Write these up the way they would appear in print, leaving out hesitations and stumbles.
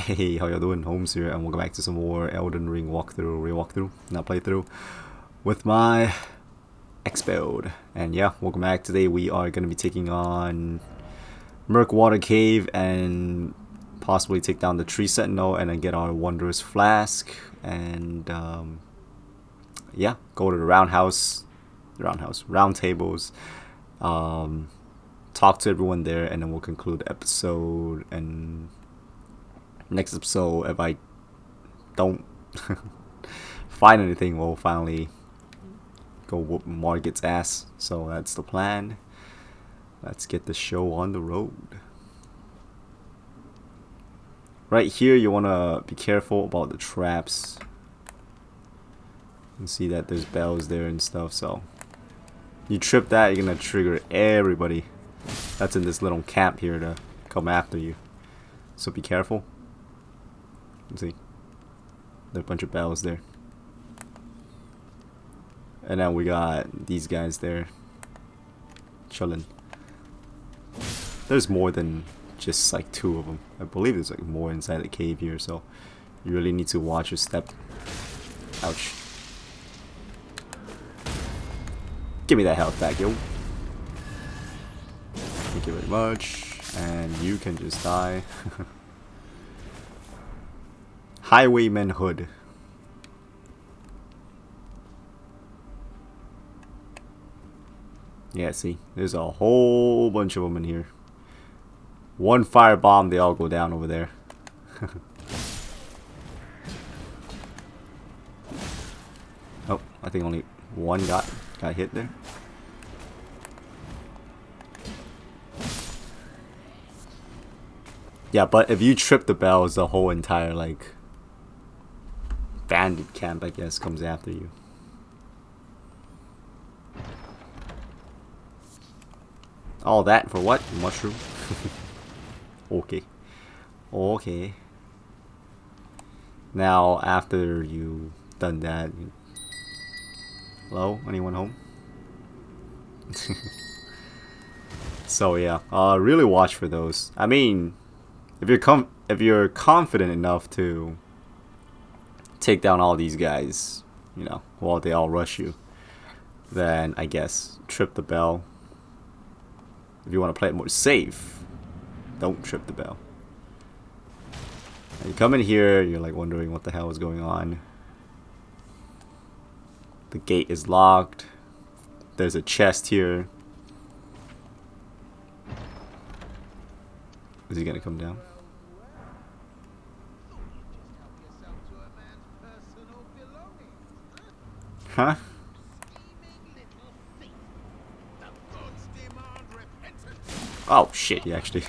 Hey, how you doing? Holmes here, and welcome back to some more Elden Ring not playthrough, with my Dex Build. And yeah, welcome back. Today we are going to be taking on Murkwater Cave and possibly take down the tree Sentinel and then get our Wondrous Flask. And yeah, go to the Roundtables, talk to everyone there, and then we'll conclude the episode. And next episode, if I don't find anything, we'll finally go whoop Margit's ass. So that's the plan. Let's get the show on the road. Right here, you want to be careful about the traps. You can see that there's bells there and stuff, so you trip that, you're gonna trigger everybody that's in this little camp here to come after you. So be careful. See, there are a bunch of bells there, and then we got these guys there chilling. There's more than just like 2 of them. I believe there's like more inside the cave here, so you really need to watch your step. Ouch. Give me that health back, yo. Thank you very much. And you can just die. Highwayman Hood. Yeah, see, there's a whole bunch of them in here. One firebomb, they all go down over there. Oh, I think only one got hit there. Yeah, but if you trip the bells, the whole entire like bandit camp, I guess, comes after you. All that for what? Mushroom? Okay. Okay. Now, after you've done that... Hello? Anyone home? So yeah, really watch for those. I mean, if you're confident enough to take down all these guys, you know, while they all rush you, then I guess trip the bell. If you want to play it more safe, don't trip the bell. And you come in here, you're like wondering what the hell is going on. The gate is locked. There's a chest here. Is he gonna come down? Huh? Oh shit, he actually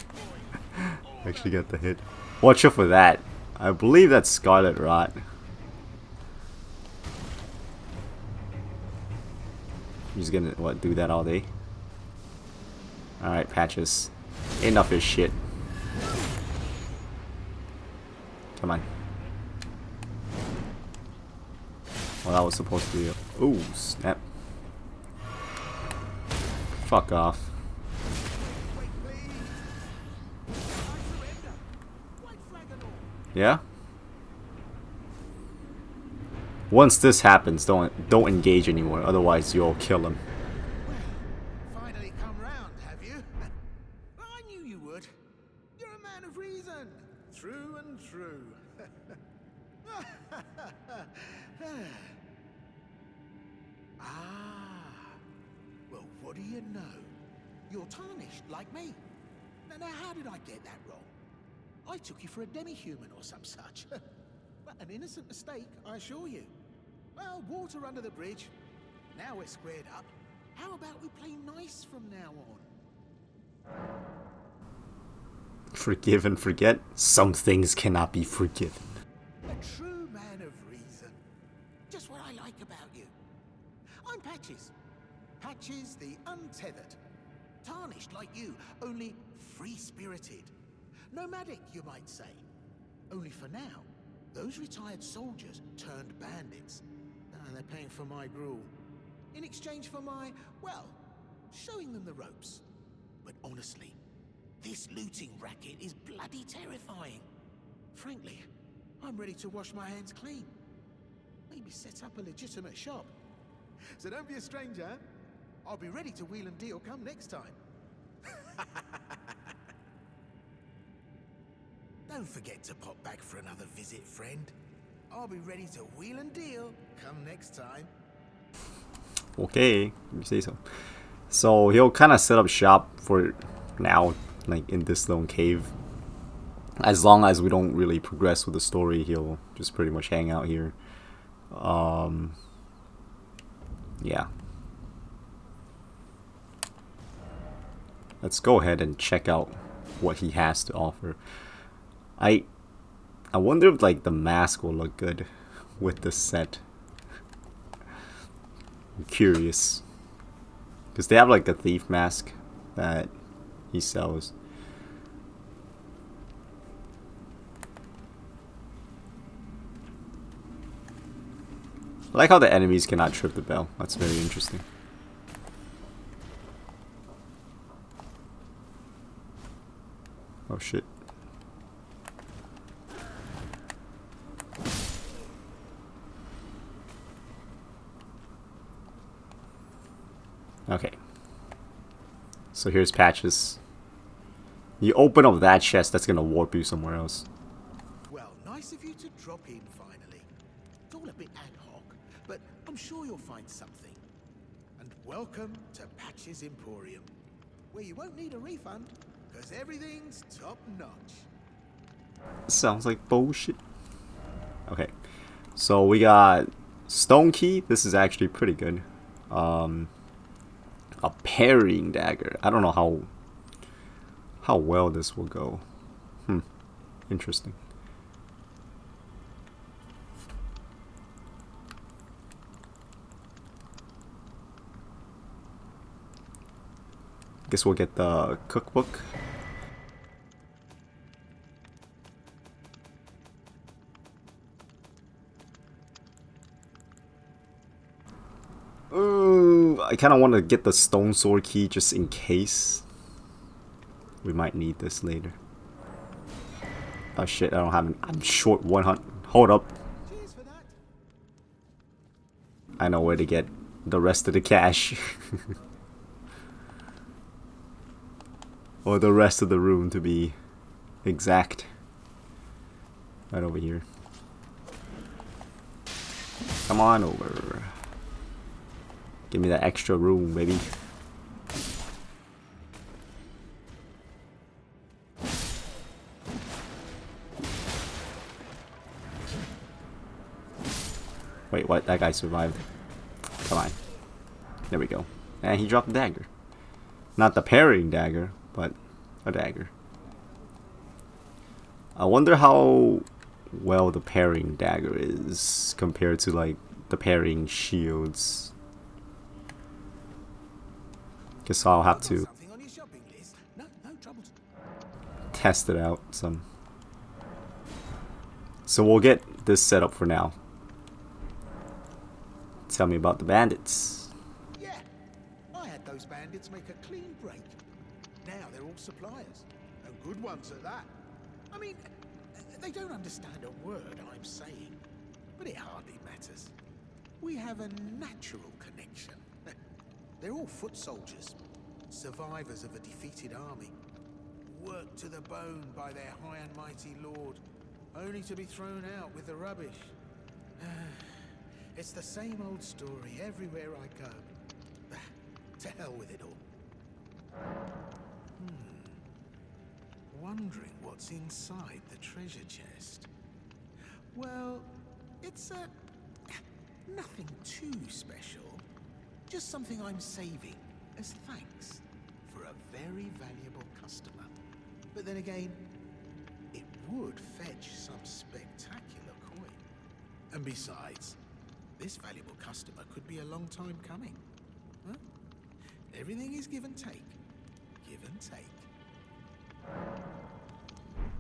got the hit. Watch out for that. I believe that's Scarlet Rot. He's gonna, what, do that all day? Alright, Patches. Enough is shit. Come on. Well, that was supposed to be a... Ooh, snap. Fuck off. Yeah? Once this happens, don't engage anymore, otherwise you'll kill him. Finally come round, have you? I knew you would. You're a man of reason. True and true. Well, what do you know? You're tarnished like me. Now how did I get that wrong? I took you for a demi-human or some such. But an innocent mistake, I assure you. Well, water under the bridge. Now we're squared up. How about we play nice from now on? Forgive and forget? Some things cannot be forgiven. A true man of reason. Just what I like about you. I'm Patches. Patches the Untethered. Tarnished like you, only free-spirited. Nomadic, you might say. Only for now, those retired soldiers turned bandits. They're paying for my gruel. In exchange for my, well, showing them the ropes. But honestly, this looting racket is bloody terrifying. frankly, I'm ready to wash my hands clean. Maybe set up a legitimate shop. So don't be a stranger. I'll be ready to wheel and deal come next time. Don't forget to pop back for another visit, friend. I'll be ready to wheel and deal come next time. Okay, you say so. So he'll kind of set up shop for now, like in this lone cave. As long as we don't really progress with the story, he'll just pretty much hang out here. Yeah. Let's go ahead and check out what he has to offer. I wonder if like the mask will look good with the set. I'm curious. Because they have like a thief mask that he sells. I like how the enemies cannot trip the bell. That's very interesting. Oh shit. Okay. So here's Patches. You open up that chest, that's gonna warp you somewhere else. Well, nice of you to drop in finally. It's all a bit ad hoc, but I'm sure you'll find something. And welcome to Patche's Emporium, where you won't need a refund, because everything's top notch. Sounds like bullshit. Okay. So we got Stone Key. This is actually pretty good. A Parrying Dagger. I don't know how well this will go. Interesting. Guess we'll get the cookbook. I kind of want to get the Stonesword Key just in case. We might need this later. Oh shit, I don't have I'm short 100. Hold up. Cheers for that. I know where to get the rest of the cash. Or the rest of the room to be exact. Right over here. Come on over. Give me that extra room, baby. Wait, what? That guy survived. Come on. There we go. And he dropped the dagger. Not the parrying dagger, but a dagger. I wonder how well the parrying dagger is compared to like the parrying shields. Guess I'll have to test it out some. So we'll get this set up for now. Tell me about the bandits. Yeah, I had those bandits make a clean break. Now they're all suppliers, and good ones at that. I mean, they don't understand a word I'm saying, but it hardly matters. We have a natural connection. They're all foot soldiers, survivors of a defeated army, worked to the bone by their high and mighty lord, only to be thrown out with the rubbish. It's the same old story everywhere I go. To hell with it all. Wondering what's inside the treasure chest. Well, it's nothing too special. Just something I'm saving as thanks for a very valuable customer. But then again, it would fetch some spectacular coin. And besides, this valuable customer could be a long time coming. Huh? Everything is give and take. Give and take.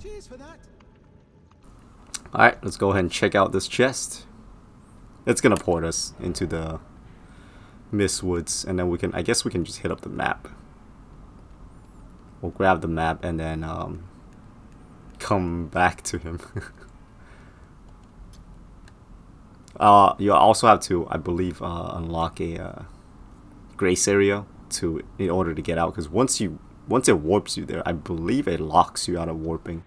Cheers for that. Alright, let's go ahead and check out this chest. It's gonna port us into the Mist Woods, and then we can, I guess we can just hit up the map. We'll grab the map and then come back to him. You also have to, I believe, unlock a grace area in order to get out, because once it warps you there, I believe it locks you out of warping.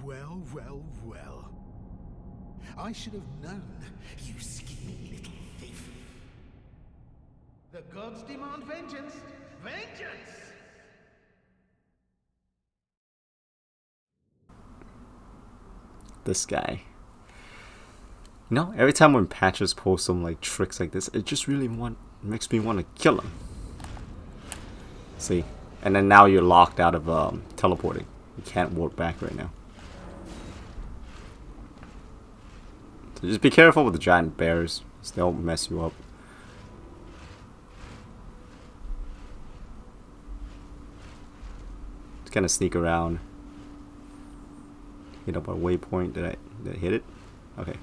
Well, well, well. I should have known, you scheming little thief. The gods demand vengeance! Vengeance! This guy. You know, every time when Patches post some like tricks like this, it just really makes me want to kill him. See? And then now you're locked out of teleporting. You can't warp back right now. So just be careful with the giant bears. They'll mess you up. Just kind of sneak around. Hit up our waypoint. Did I hit it? Okay.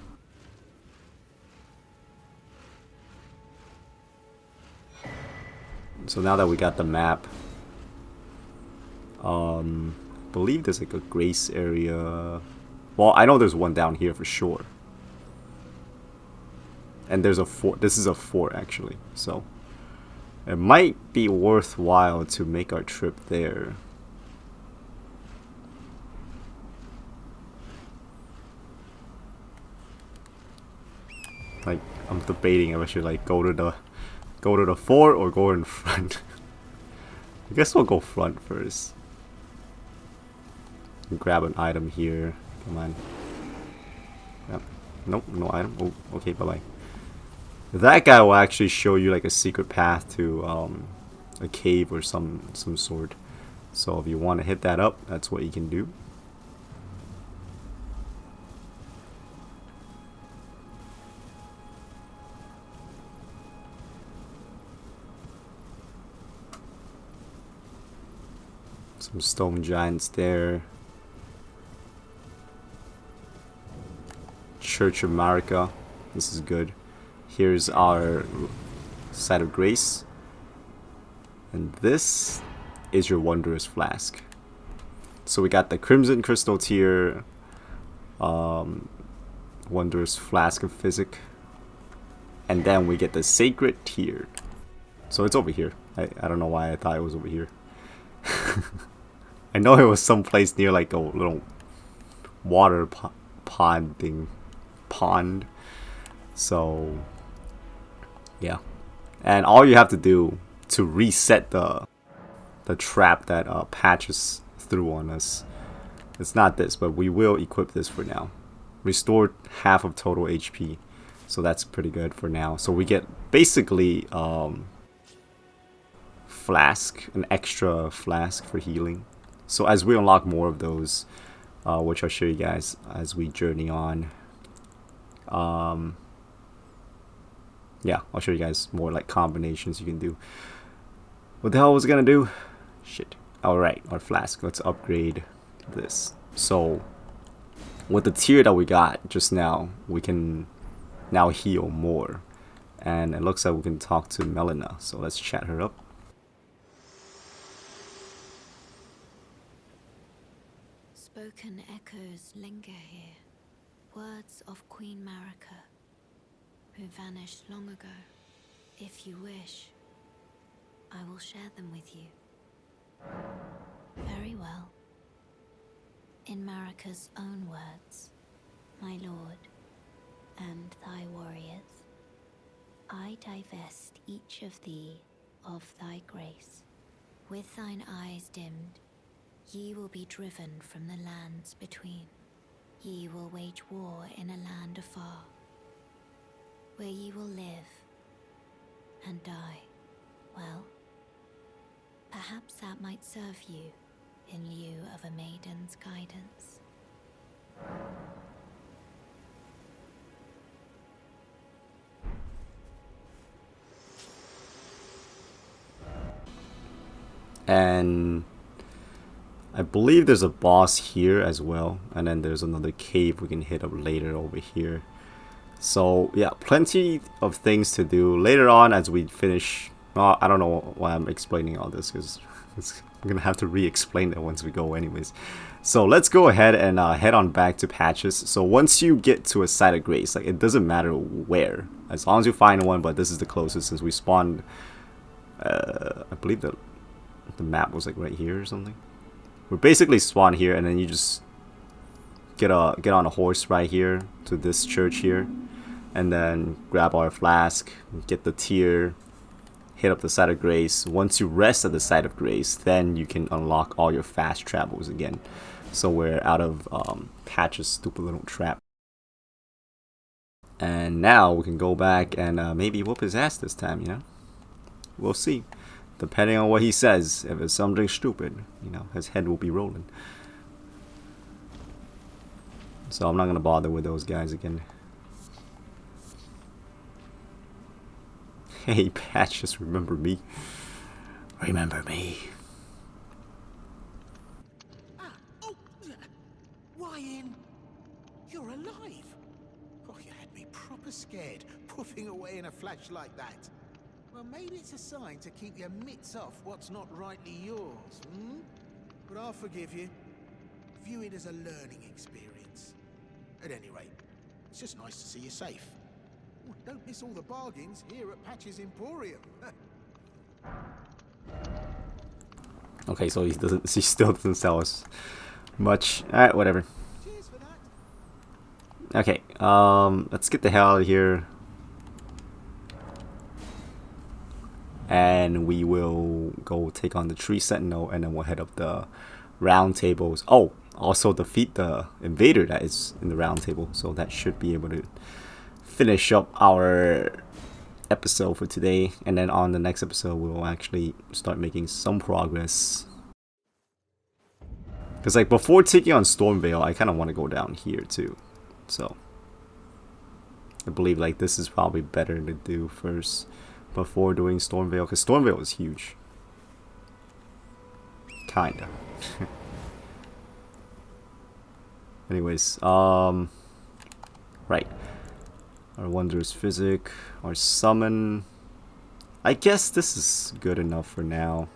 So now that we got the map, believe there's like a grace area. Well, I know there's one down here for sure. And there's a fort. This is a fort actually. So it might be worthwhile to make our trip there. Like, I'm debating if I should like go to the fort or go in front. I guess we'll go front first. Grab an item here. Come on. Yep. Nope, no item. Oh, okay, bye bye. That guy will actually show you like a secret path to a cave or some sort. So if you want to hit that up, that's what you can do. Some stone giants there. Church of Marika. This is good. Here's our site of grace. And this is your Wondrous Flask. So we got the Crimson Crystal tier, Wondrous Flask of Pysick, and then we get the Sacred tier. So it's over here. I don't know why I thought it was over here. I know it was someplace near like a little water pond thing. So yeah, and all you have to do to reset the trap that Patches threw on us, it's not this, but we will equip this for now. Restored half of total HP, so that's pretty good for now. So we get basically flask, an extra flask for healing. So as we unlock more of those, which I'll show you guys as we journey on, yeah, I'll show you guys more like combinations you can do. What the hell was I gonna do? Shit. Alright, our flask. Let's upgrade this. So with the tier that we got just now, we can now heal more. And it looks like we can talk to Melina. So let's chat her up. Spoken echoes linger here. Words of Queen Marika, who vanished long ago. If you wish, I will share them with you. Very well. In Marika's own words, my lord, and thy warriors, I divest each of thee of thy grace. With thine eyes dimmed, ye will be driven from the lands between. Ye will wage war in a land afar, where ye will live and die. Well, perhaps that might serve you in lieu of a maiden's guidance. And I believe there's a boss here as well, and then there's another cave we can hit up later over here. So yeah, plenty of things to do later on as we finish. I don't know why I'm explaining all this, because I'm gonna have to re-explain it once we go anyways. So let's go ahead and head on back to Patches. So once you get to a site of grace, like, it doesn't matter where, as long as you find one, but this is the closest since we spawned, I believe the map was like right here or something. We're basically spawned here, and then you just get on a horse right here to this church here, and then grab our flask, get the tier, hit up the site of grace. Once you rest at the site of grace, then you can unlock all your fast travels again. So we're out of Patche's stupid little trap. And now we can go back and maybe whoop his ass this time, you know? We'll see. Depending on what he says, if it's something stupid, you know, his head will be rolling. So I'm not gonna bother with those guys again. Hey, Patch, just remember me. Remember me. Ryan, you're alive. Oh, you had me proper scared, puffing away in a flash like that. Well, maybe it's a sign to keep your mitts off what's not rightly yours, hmm? But I'll forgive you. View it as a learning experience. At any rate, it's just nice to see you safe. Oh, don't miss all the bargains here at Patche's Emporium. Okay, so he still doesn't sell us much. Alright, whatever. Cheers for that. Okay, let's get the hell out of here. And we will go take on the tree Sentinel, and then we'll head up the Roundtables. Oh, also defeat the Invader that is in the Roundtable. So that should be able to finish up our episode for today. And then on the next episode, we'll actually start making some progress. Because like before taking on Stormveil, I kind of want to go down here too. So I believe like this is probably better to do first before doing Stormveil, because Stormveil is huge. Kinda. Anyways, right. Our Wondrous Pysick, our Summon. I guess this is good enough for now.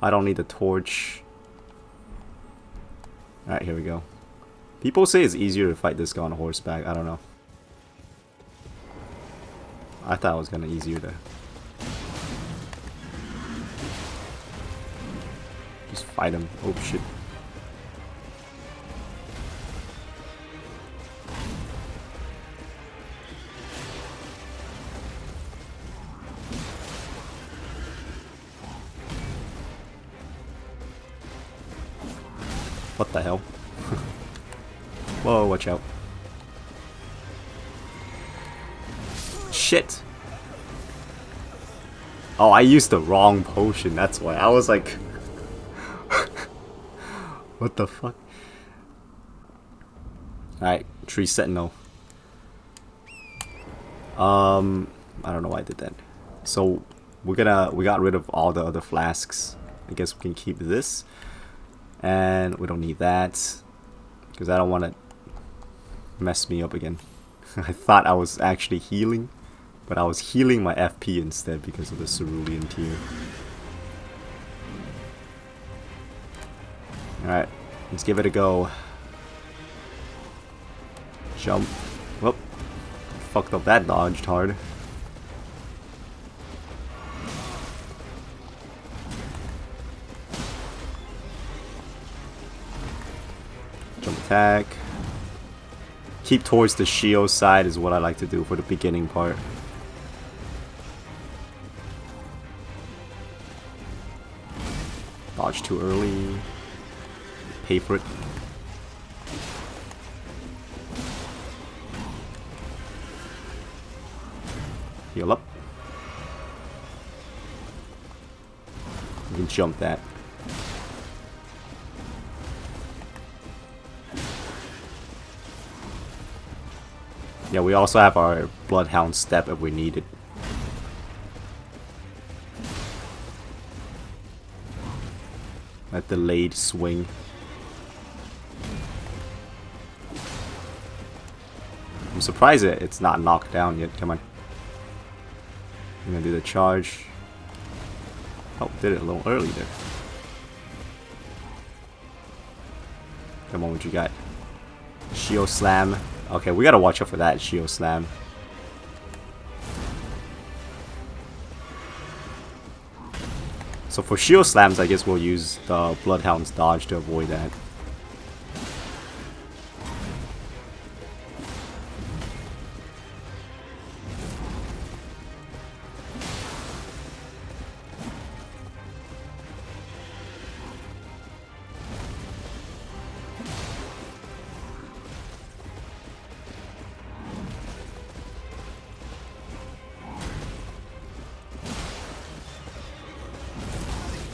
I don't need the torch. Alright, here we go. People say it's easier to fight this guy on horseback. I don't know. I thought it was kind of easier to just fight him. Oh shit. What the hell? Whoa, watch out. Shit. Oh, I used the wrong potion, that's why. I was like... what the fuck? Alright, tree Sentinel. I don't know why I did that. So, we got rid of all the other flasks. I guess we can keep this. And we don't need that, because I don't want to mess me up again. I thought I was actually healing, but I was healing my FP instead because of the Cerulean tier. Alright, let's give it a go. Jump. Whoop. Fucked up that dodged hard. Jump attack. Keep towards the shield side is what I like to do for the beginning part. Dodge too early. Pay for it. Heal up. You can jump that. Yeah, we also have our Bloodhound step if we need it. A delayed swing. I'm surprised it's not knocked down yet. Come on. I'm gonna do the charge. Oh, did it a little early there. Come on, what you got? Shield slam. Okay, we gotta watch out for that shield slam. So for shield slams, I guess we'll use the Bloodhound's dodge to avoid that.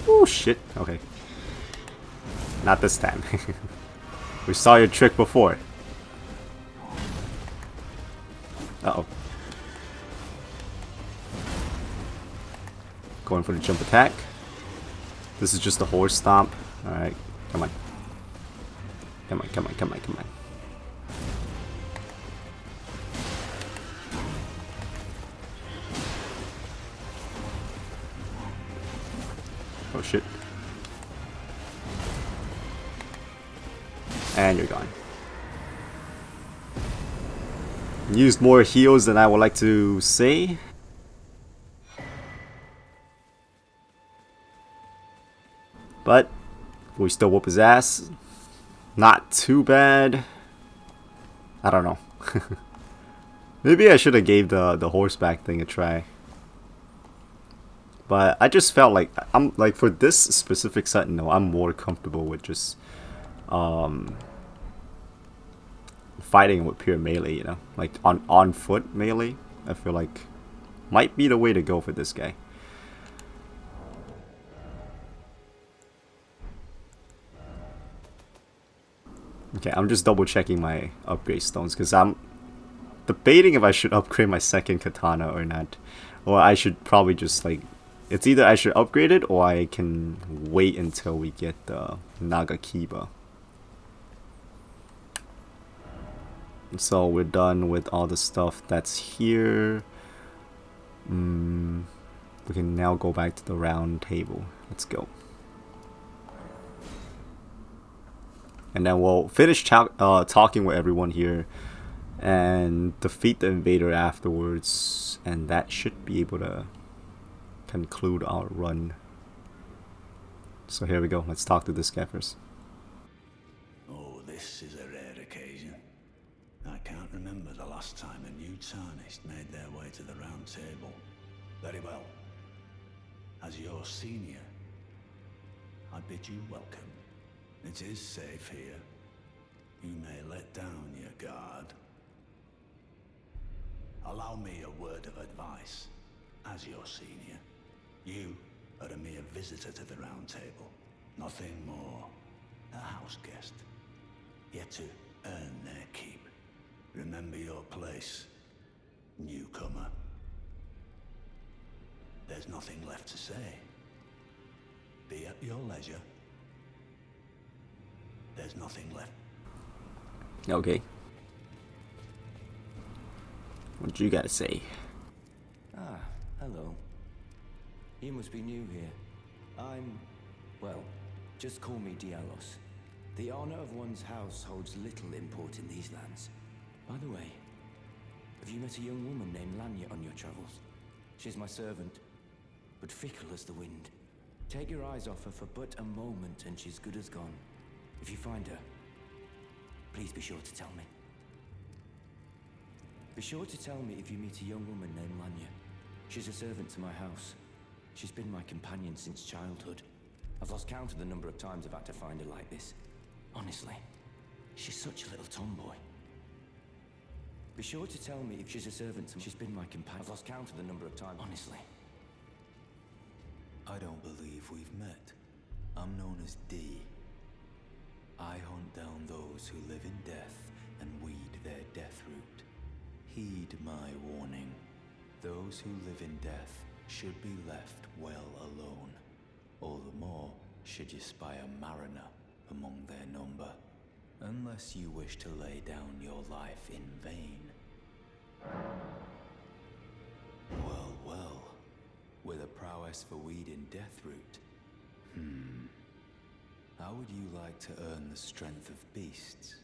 Oh shit, okay. Not this time. We saw your trick before. Uh-oh. Going for the jump attack. This is just a horse stomp. Alright, come on. Come on, come on, come on, come on. Oh shit. And you're gone. Used more heals than I would like to say. But we still whoop his ass. Not too bad. I don't know. Maybe I should have gave the horseback thing a try. But I just felt like I'm like for this specific Sentinel, I'm more comfortable with just fighting with pure melee, you know, like on foot melee. I feel like might be the way to go for this guy. Okay, I'm just double checking my upgrade stones because I'm debating if I should upgrade my second katana or not, or I should probably just like. It's either I should upgrade it or I can wait until we get the Nagakiba. So we're done with all the stuff that's here. We can now go back to the round table. Let's go. And then we'll finish talking with everyone here and defeat the Invader afterwards. And that should be able to conclude our run. So here we go. Let's talk to this guy first. Oh, this is a rare occasion. I can't remember the last time a new Tarnished made their way to the round table. Very well. As your senior, I bid you welcome. It is safe here. You may let down your guard. Allow me a word of advice. As your senior, you are a mere visitor to the round table. Nothing more. A house guest. Yet to earn their keep. Remember your place, newcomer. There's nothing left to say. Be at your leisure. There's nothing left. Okay. What you gotta say? Ah, hello. You must be new here. Well, just call me Dialos. The honor of one's house holds little import in these lands. By the way, have you met a young woman named Lanya on your travels? She's my servant, but fickle as the wind. Take your eyes off her for but a moment and she's good as gone. If you find her, please be sure to tell me. Be sure to tell me if you meet a young woman named Lanya. She's a servant to my house. She's been my companion since childhood. I've lost count of the number of times I've had to find her like this. Honestly, she's such a little tomboy. Be sure to tell me if she's a servant to me. She's been my companion. I've lost count of the number of times. Honestly. I don't believe we've met. I'm known as D. I hunt down those who live in death and weed their death root. Heed my warning. Those who live in death should be left well alone. All the more should you spy a mariner among their number, unless you wish to lay down your life in vain. Well, well, with a prowess for weeding Deathroot. How would you like to earn the strength of beasts?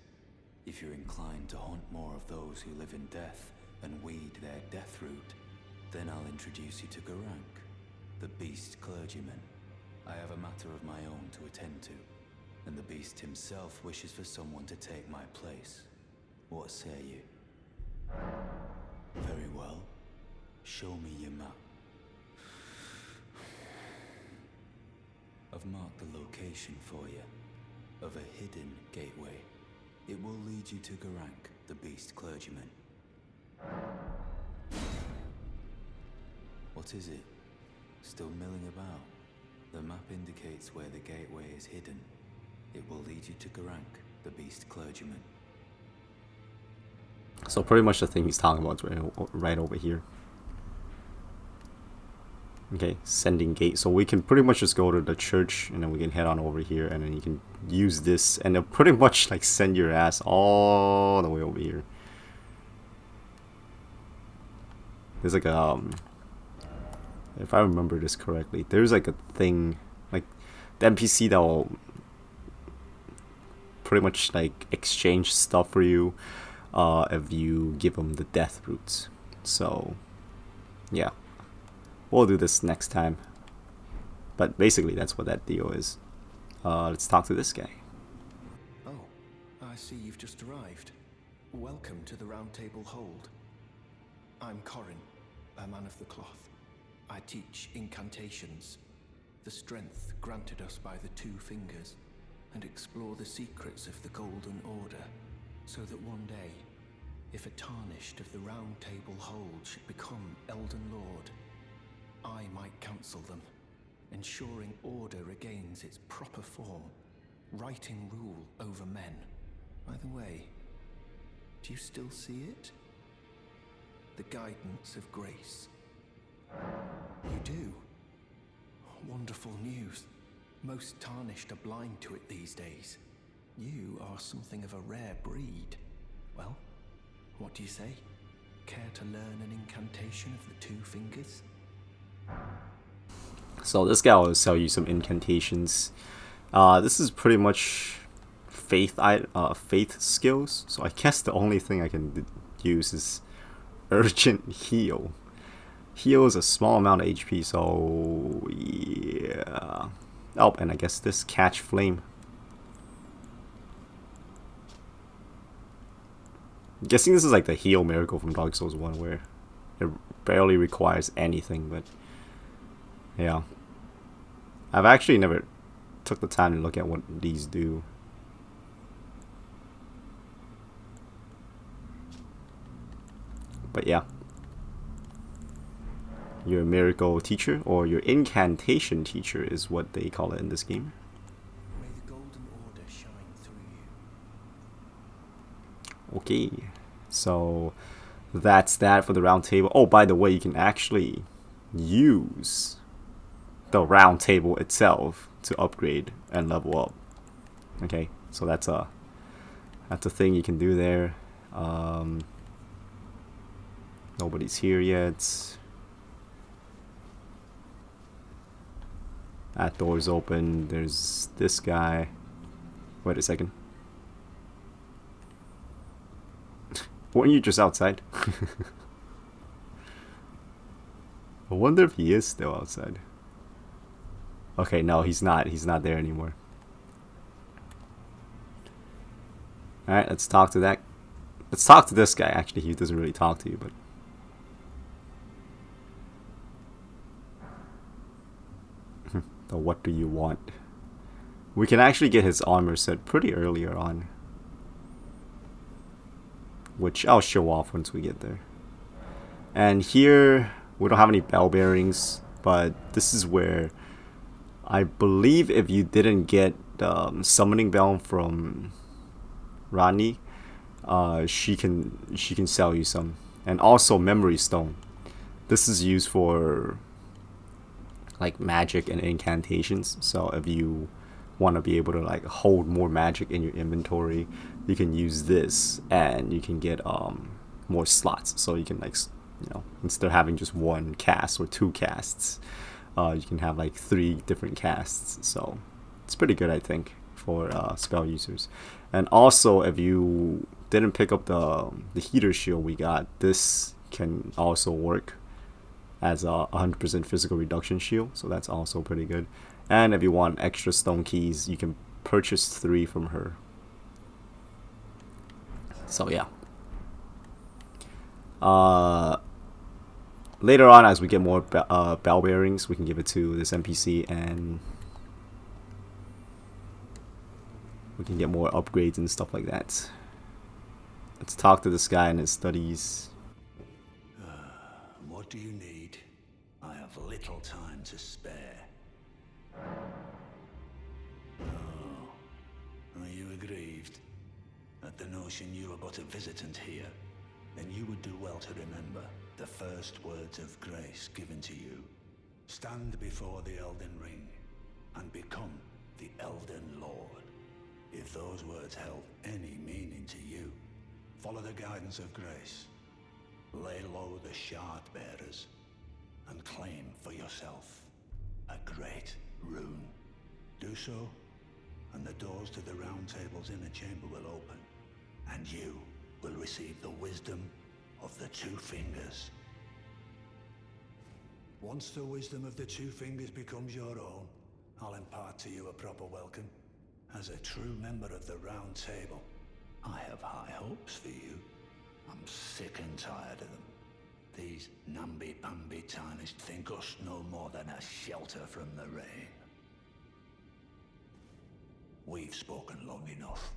If you're inclined to hunt more of those who live in death and weed their Deathroot, then I'll introduce you to Garank, the beast clergyman. I have a matter of my own to attend to, and the beast himself wishes for someone to take my place. What say you? Very well. Show me your map. I've marked the location for you, of a hidden gateway. It will lead you to Garank, the beast clergyman. What is it? Still milling about? The map indicates where the gateway is hidden. It will lead you to Garank, the beast clergyman. So pretty much the thing he's talking about is right over here. Okay, sending gate. So we can pretty much just go to the church and then we can head on over here and then you can use this and it'll pretty much like send your ass all the way over here. There's like a if I remember this correctly, there's like a thing like the NPC that will pretty much like exchange stuff for you if you give them the death roots. So yeah, we'll do this next time, but basically that's what that deal is. Let's talk to this guy. Oh, I see you've just arrived. Welcome to the Roundtable Hold. I'm Corin, a man of the cloth. I teach incantations, the strength granted us by the Two Fingers, and explore the secrets of the Golden Order, so that one day, if a tarnished of the Roundtable Hold should become Elden Lord, I might counsel them, ensuring order regains its proper form, righting rule over men. By the way, do you still see it? The guidance of grace. You do? Wonderful news. Most tarnished are blind to it these days. You are something of a rare breed. Well, what do you say? Care to learn an incantation of the Two Fingers? So this guy will sell you some incantations. This is pretty much faith skills. So I guess the only thing I can use is urgent heal. Heals a small amount of HP, so yeah. Oh, and I guess this catch flame. I'm guessing this is like the heal miracle from Dark Souls 1 where it barely requires anything, but yeah. I've actually never took the time to look at what these do. But yeah. Your miracle teacher, or your incantation teacher is what they call it in this game. May the Golden Order shine through you. Okay, so that's that for the round table. Oh, by the way, you can actually use the round table itself to upgrade and level up. Okay, so that's a thing you can do there. Nobody's here yet. That door's open. There's this guy. Wait a second. Weren't you just outside? I wonder if he is still outside. Okay, no, he's not. He's not there anymore. Alright, let's talk to that. Let's talk to this guy. Actually, he doesn't really talk to you, but... So what do you want? We can actually get his armor set pretty earlier on, which I'll show off once we get there. And here we don't have any bell bearings, but this is where I believe if you didn't get summoning bell from Rani, she can sell you some. And also memory stone. This is used for like magic and incantations. So if you want to be able to like hold more magic in your inventory, you can use this, and you can get more slots. So you can like, you know, instead of having just one cast or two casts, you can have like 3 different casts. So it's pretty good, I think, for spell users. And also, if you didn't pick up the heater shield we got, this can also work as a 100% physical reduction shield, so that's also pretty good. And if you want extra stone keys, you can purchase 3 from her. So yeah. Later on, as we get more bell bearings, we can give it to this NPC, and we can get more upgrades and stuff like that. Let's talk to this guy in his studies. What do you need? I have little time to spare. Oh, are you aggrieved at the notion you are but a visitant here? Then you would do well to remember the first words of grace given to you. Stand before the Elden Ring and become the Elden Lord. If those words held any meaning to you, follow the guidance of grace. Lay low the shard bearers and claim for yourself a great rune. Do so, and the doors to the Roundtable's inner chamber will open, and you will receive the wisdom of the Two Fingers. Once the wisdom of the Two Fingers becomes your own, I'll impart to you a proper welcome. As a true member of the Round Table, I have high hopes for you. I'm sick and tired of them. These namby-pamby tarnished think us no more than a shelter from the rain. We've spoken long enough.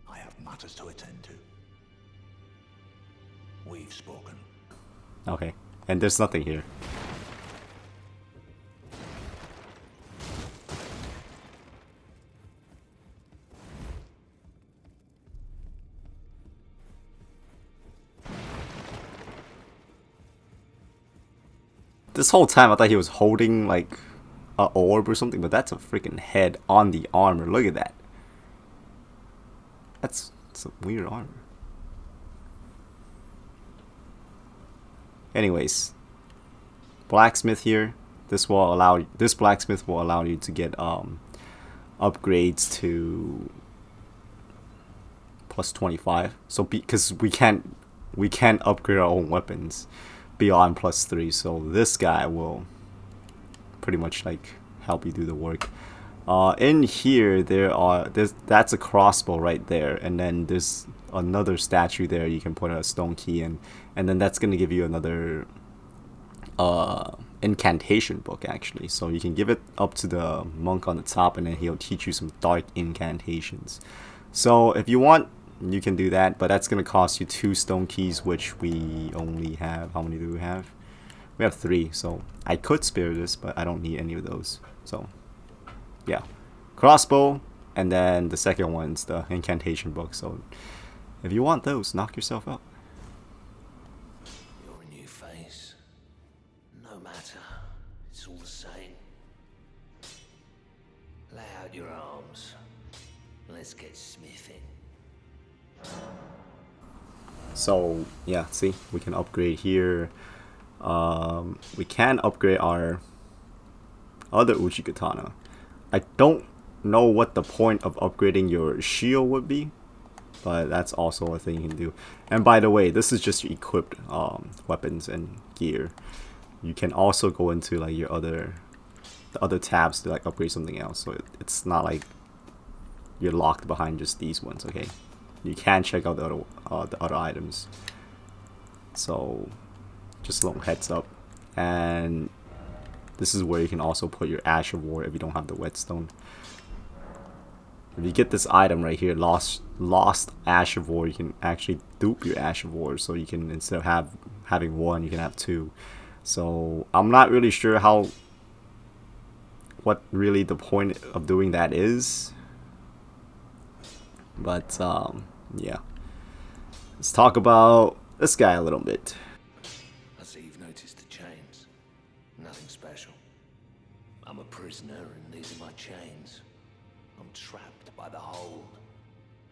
I have matters to attend to. We've spoken. Okay, and there's nothing here. This whole time I thought he was holding like a orb or something, but that's a freaking head on the armor. Look at that. That's some weird armor. Anyways, blacksmith here. This blacksmith will allow you to get upgrades to plus 25. So because we can't upgrade our own weapons beyond plus 3, so this guy will pretty much like help you do the work. In here that's a crossbow right there, and then there's another statue there you can put a stone key in, and then that's gonna give you another incantation book actually. So you can give it up to the monk on the top, and then he'll teach you some dark incantations. So if you want, you can do that, but that's gonna cost you 2 stone keys, which we only have. How many do we have? We have 3, so I could spare this, but I don't need any of those. So yeah, crossbow, and then the second one's the incantation book. So if you want those, knock yourself out. You're a new face. No matter, it's all the same. Lay out your arms. Let's get smithing. So yeah, see, we can upgrade here. We can upgrade our other Uchi Katana. I don't know what the point of upgrading your shield would be, but that's also a thing you can do. And by the way, this is just your equipped weapons and gear. You can also go into like your the other tabs to like upgrade something else. So it's not like you're locked behind just these ones. Okay, you can check out the other items. So just a little heads up. And this is where you can also put your Ash of War if you don't have the whetstone. If you get this item right here, lost Ash of War, you can actually dupe your Ash of War. So you can, instead of having 1, you can have 2. So I'm not really sure what really the point of doing that is. But yeah, let's talk about this guy a little bit. I see you've noticed the chains. Nothing special. prisoner and these are my chains. I'm trapped by the hold.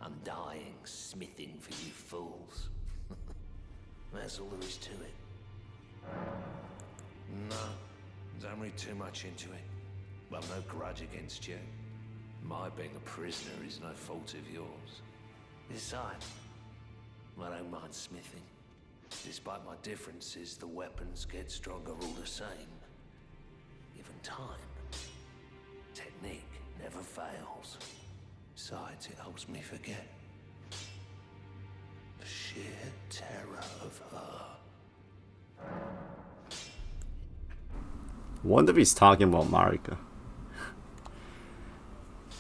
I'm dying, smithing for you fools. That's all there is to it. No, don't read too much into it. I've no grudge against you. My being a prisoner is no fault of yours. Besides, I don't mind smithing. Despite my differences, the weapons get stronger all the same. Given time, technique never fails. Besides, it helps me forget the sheer terror of her. Wonder if he's talking about Marika.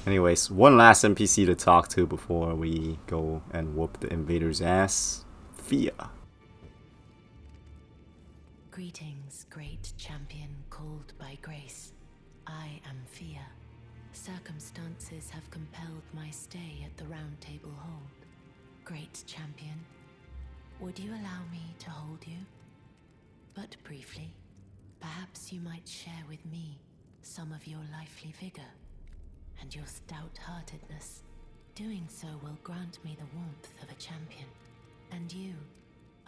Anyways, one last NPC to talk to before we go and whoop the invader's ass. Fia. Greetings, great champion called by grace. I am Fia. Circumstances have compelled my stay at the Roundtable hold. Great champion, would you allow me to hold you? But briefly, perhaps you might share with me some of your lively vigor and your stout-heartedness. Doing so will grant me the warmth of a champion, and you,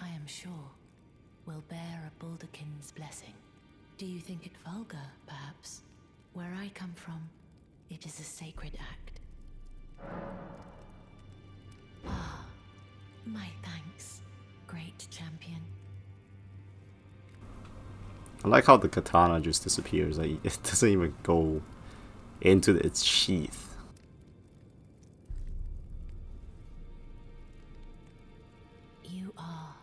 I am sure, will bear a Baldachin's blessing. Do you think it vulgar, perhaps? Where I come from, it is a sacred act. Ah, my thanks, great champion. I like how the katana just disappears. Like, it doesn't even go into its sheath. You are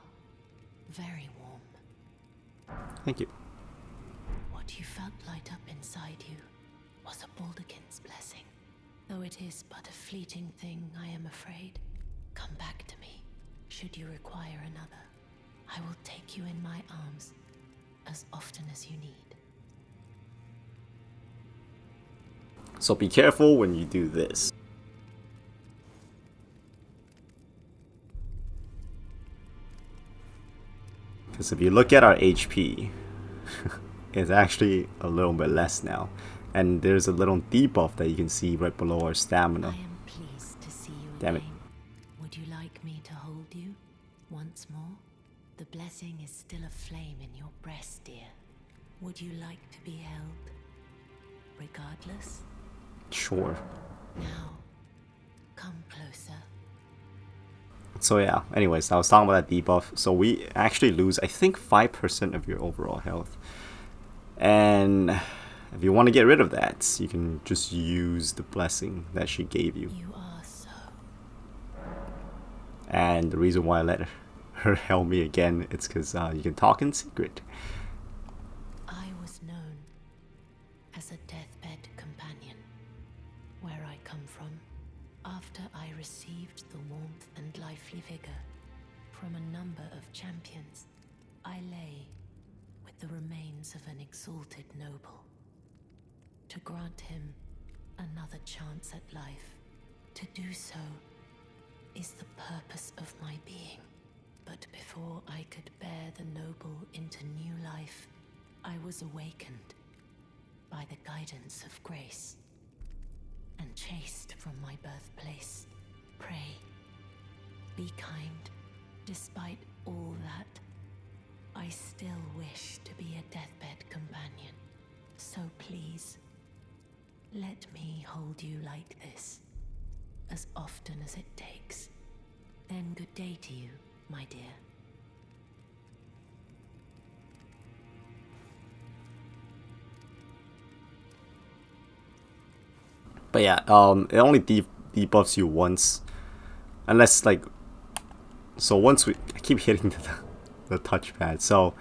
very warm. Thank you. What you felt light up inside you was a Baldachin's blessing. Though it is but a fleeting thing, I am afraid. Come back to me, should you require another. I will take you in my arms as often as you need. So be careful when you do this. Because if you look at our HP, it's actually a little bit less now. And there's a little debuff that you can see right below our stamina. I am pleased to see you Damn it. again. Would you like me to hold you once more? The blessing is still aflame in your breast, dear. Would you like to be held? Regardless? Sure. Now, come closer. So yeah, anyways, I was talking about that debuff. So we actually lose, I think, 5% of your overall health. And if you want to get rid of that, you can just use the blessing that she gave you. You are so. And the reason why I let her help me again, it's because you can talk in secret. I was known as a deathbed companion. Where I come from, after I received the warmth and lively vigor from a number of champions, I lay with the remains of an exalted noble. To grant him another chance at life, to do so is the purpose of my being. But before I could bear the noble into new life, I was awakened by the guidance of grace and chased from my birthplace. Pray, be kind. Despite all that, I still wish to be a deathbed companion. So please, let me hold you like this, as often as it takes. Then good day to you, my dear. But yeah, it only debuffs you once, unless like. So once I keep hitting the touchpad. So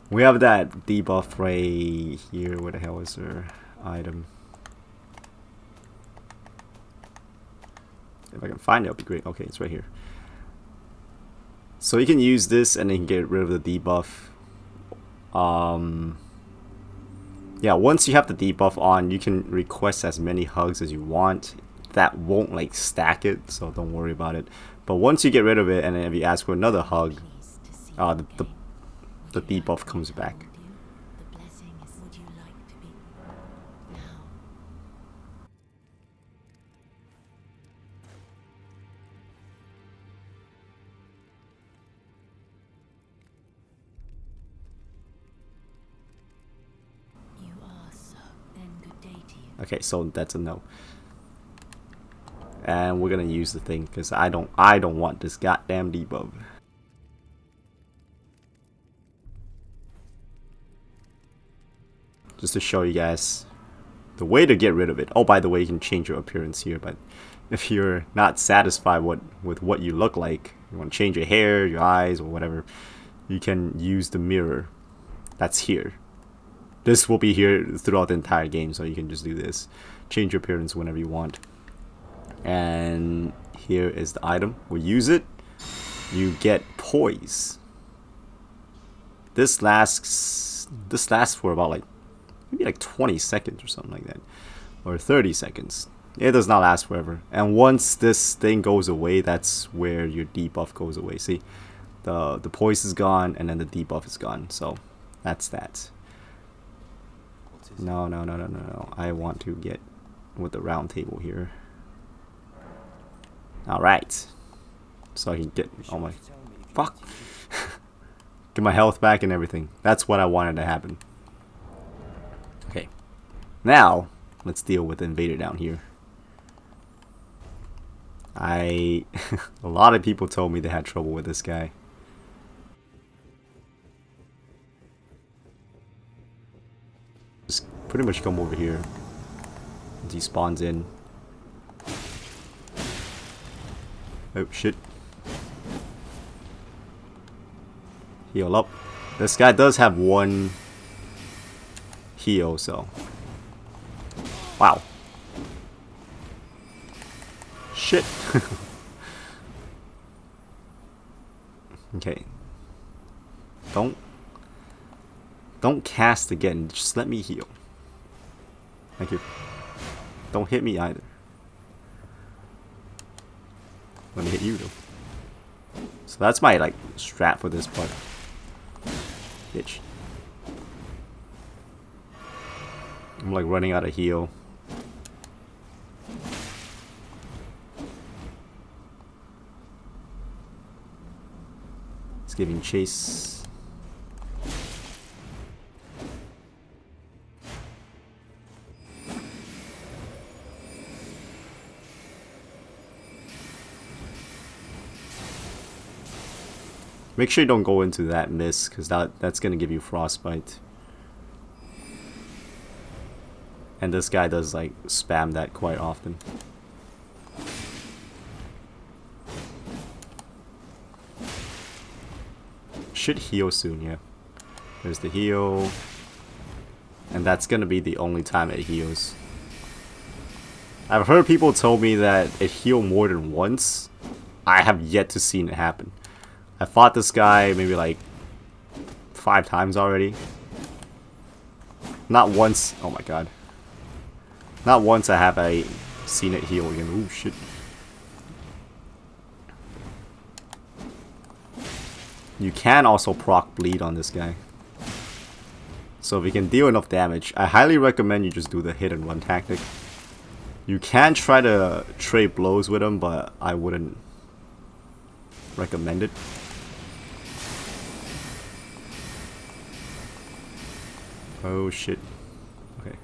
we have that debuff right here. Where the hell is her item? If I can find it, it'll be great. Okay, it's right here. So you can use this and then get rid of the debuff. Yeah, once you have the debuff on, you can request as many hugs as you want. That won't like stack it, so don't worry about it. But once you get rid of it, and then if you ask for another hug, the debuff comes back. The blessing is, would you like to be? Now, Okay, so that's a no. And we're gonna use the thing because I don't want this goddamn debuff. Just to show you guys the way to get rid of it. Oh, by the way, you can change your appearance here, but if you're not satisfied with what you look like, you want to change your hair, your eyes, or whatever, you can use the mirror that's here. This will be here throughout the entire game, so you can just do this. Change your appearance whenever you want. And here is the item. We use it. You get poise. This lasts for about like maybe like 20 seconds or something like that, or 30 seconds. It does not last forever. And once this thing goes away, that's where your debuff goes away. See, the poise is gone, and then the debuff is gone. So that's that. No. I want to get with the round table here. Alright. So I can get all my... Fuck! Get my health back and everything. That's what I wanted to happen. Okay. Now, let's deal with Invader down here. A lot of people told me they had trouble with this guy. Just pretty much come over here. He spawns in. Oh shit. Heal up. This guy does have one heal, so. Wow. Shit. Okay. Don't cast again. Just let me heal. Thank you. Don't hit me either. Let me hit you though. So that's my like strat for this part. Bitch. I'm like running out of heal. It's giving chase. Make sure you don't go into that miss, because that's going to give you frostbite. And this guy does like spam that quite often. Should heal soon, yeah. There's the heal. And that's going to be the only time it heals. I've heard people tell me that it healed more than once. I have yet to see it happen. I fought this guy maybe like 5 times already. Not once. Oh my god. Not once have I seen it heal again. Ooh, shit. You can also proc bleed on this guy. So if you can deal enough damage, I highly recommend you just do the hit and run tactic. You can try to trade blows with him, but I wouldn't recommend it. Oh shit. Okay.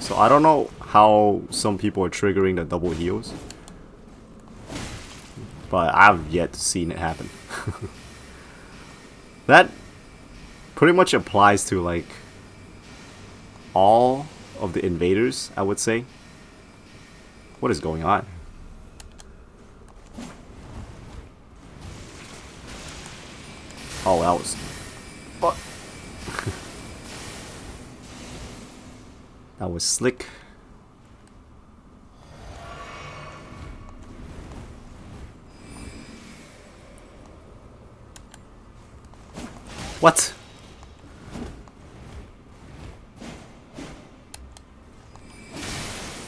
So I don't know how some people are triggering the double heals, but I've yet to see it happen. That pretty much applies to like all of the invaders, I would say. What is going on? Oh, that was... Fuck. That was slick. What?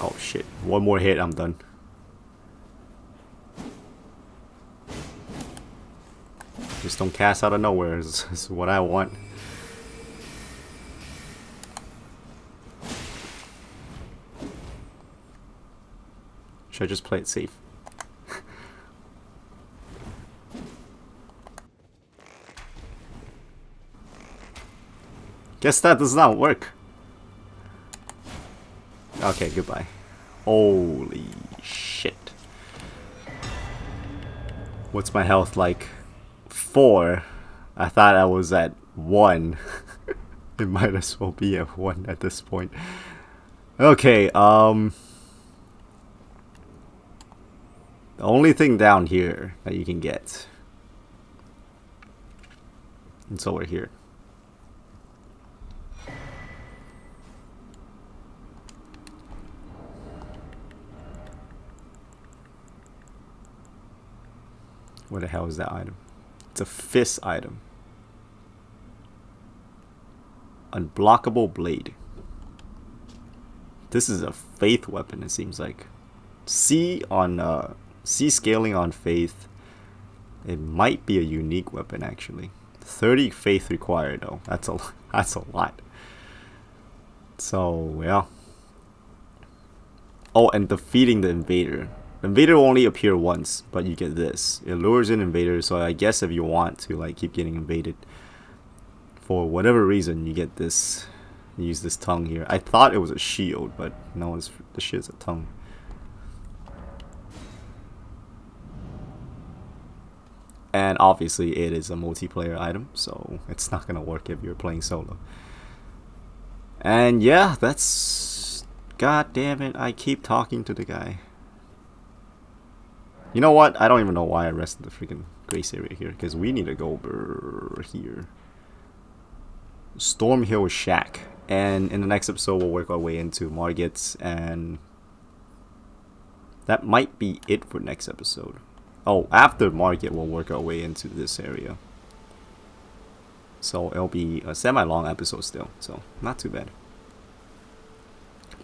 Oh shit. One more hit, I'm done. Just don't cast out of nowhere is what I want. Should I just play it safe? Guess that does not work. Okay, goodbye. Holy shit. What's my health like? 4. I thought I was at 1. It might as well be at 1 at this point. Okay, the only thing down here that you can get, it's over here. What the hell is that item? It's a fist item. Unblockable blade. This is a faith weapon, it seems like. C scaling on faith. It might be a unique weapon actually. 30 faith required though. That's a lot. So yeah. Oh, and defeating the Invader. Invader will only appear once, but you get this. It lures in Invader, so I guess if you want to like keep getting invaded, for whatever reason, you get this. You use this tongue here. I thought it was a shield, but no, the shit's a tongue. And obviously, it is a multiplayer item, so it's not gonna work if you're playing solo. And yeah, that's. God damn it! I keep talking to the guy. You know what? I don't even know why I rested the freaking grace area here, because we need to go over here. Stormhill Shack. And in the next episode, we'll work our way into Margit, and that might be it for next episode. Oh, after Margit, we'll work our way into this area. So it'll be a semi-long episode still, so not too bad.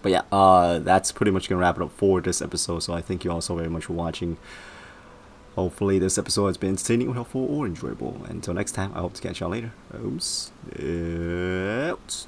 But yeah, that's pretty much gonna wrap it up for this episode. So I thank you all so very much for watching. Hopefully this episode has been entertaining or helpful or enjoyable. Until next time, I hope to catch y'all later. Oops. Out.